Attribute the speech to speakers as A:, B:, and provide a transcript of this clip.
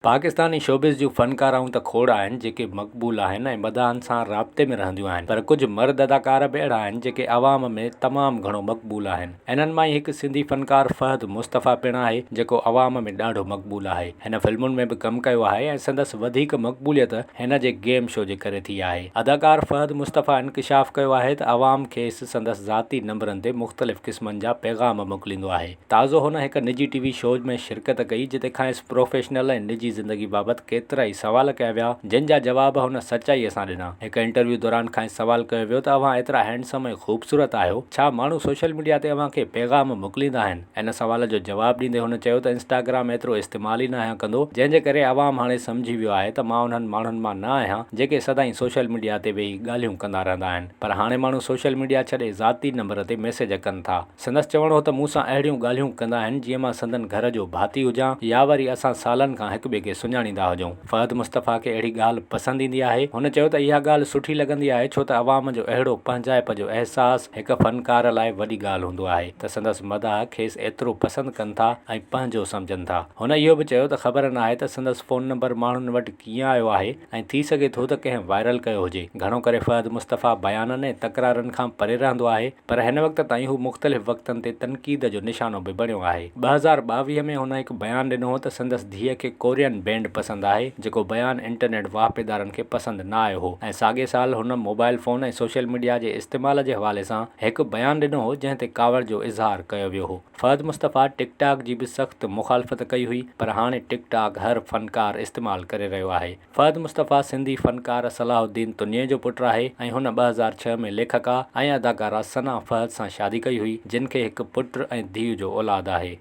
A: Pakistani showbiz जूं फ़नकाराऊं त खोड़ आहिनि जेके मक़बूल आहिनि ऐं मदाहनि सां राब्ते में रहंदियूं आहिनि, पर कुझु मर्द अदाकार बि अहिड़ा आहिनि जेके अवाम में तमामु घणो मक़बूल आहिनि। इन्हनि मां ई हिकु सिंधी फ़नकार फ़हद मुस्तफ़ा पिणु आहे जेको अवाम में ॾाढो मक़बूल आहे। हिन फ़िल्मुनि में बि कमु कयो आहे ऐं संदसि वधीक मक़बूलियत हिन जे गेम शो जे करे थी आहे। अदाकार फ़हद मुस्तफ़ा इंकिशाफ़ कयो आहे त अवाम खेसि संदसि ज़ाती नंबरनि ते मुख़्तलिफ़ क़िस्मनि जा पैग़ाम मोकिलींदो आहे। ताज़ो हुन हिकु निजी टीवी शो में शिरकत कई जिते खांसि प्रोफेशनल ऐं निजी ज़िंदगी बाबति केतिरा ई सवाल कया विया जिन जा जवाब हुन सचाईअ सां ॾिना। हिकु इंटरव्यू दौरान खांसि सवाल कयो वियो त अव्हां एतिरा हैंडसम ऐं ख़ूबसूरत आहियो, छा माण्हू सोशल मीडिया ते अव्हां खे पैग़ाम मोकिलींदा आहिनि? इन सवाल जो जवाबु ॾींदे हुन चयो त इंस्टाग्राम एतिरो इस्तेमालु ई न आहियां कंदो, जंहिंजे करे अवाम हाणे सम्झी वियो आहे त मां उन्हनि माण्हुनि मां न आहियां जेके सदाईं सोशल मीडिया ते वेही ॻाल्हियूं कंदा रहंदा आहिनि, पर हाणे माण्हू सोशल मीडिया छॾे ज़ाती नंबर ते मैसेज कनि था। संदसि चवणो हो त मूंसां अहिड़ियूं ॻाल्हियूं कंदा आहिनि जीअं मां संदन घर जो भाती हुजां या वरी असां सालनि खां हिक ॿिए खे सुञाणींदा हुजूं। फ़हद मुस्तफ़ा खे अहिड़ी ॻाल्हि पसंदि ईंदी आहे। हुन चयो त इहा ॻाल्हि सुठी लॻंदी आहे छो त अवाम जो अहिड़ो पंहिंजाइप जो अहसासु हिकु फ़नकार लाइ वॾी ॻाल्हि हूंदो आहे त संदसि मदाह खेसि एतिरो पसंदि कनि था ऐं पंहिंजो सम्झनि था। हुन इहो बि चयो त ख़बर न आहे त संदसि फ़ोन नंबर माण्हुनि वटि कीअं आयो आहे ऐं थी सघे थो त कंहिं वायरल कयो हुजे। घणो करे फ़हद मुस्तफ़ा बयाननि ऐं तकरारनि खां परे रहंदो आहे, पर हिन वक़्त ताईं हू मुख़्तलिफ़ वक़्तनि ते तनक़ीद जो निशानो बि बणियो आहे। 2022 में हुन हिकु बयानु ॾिनो त संदसि धीअ खे कोरियन बैंड पसंदि आहे, जेको बयानु इंटरनेट वाहिपेदारनि खे पसंदि न आयो हो, ऐं साॻे साल हुन मोबाइल फ़ोन ऐं सोशल मीडिया जे इस्तेमाल जे हवाले सां हिकु बयानु ॾिनो हो जंहिं ते कावड़ जो इज़हार कयो वियो हो। फ़हद मुस्तफ़ा टिकटॉक जी बि सख़्तु मुख़ालफ़त कई हुई, पर हाणे टिकटॉक हर फ़नकार इस्तेमालु करे रहियो आहे। फ़हद मुस्तफ़ा सिंधी फ़नकार सलाहुद्दीन तुनिये जो पुटु आहे ऐं हुन 2006 में लेखका ऐं अदाकारा सना फ़हद सां शादी कई हुई, जिन खे हिकु पुटु ऐं धीउ जो औलाद आहे।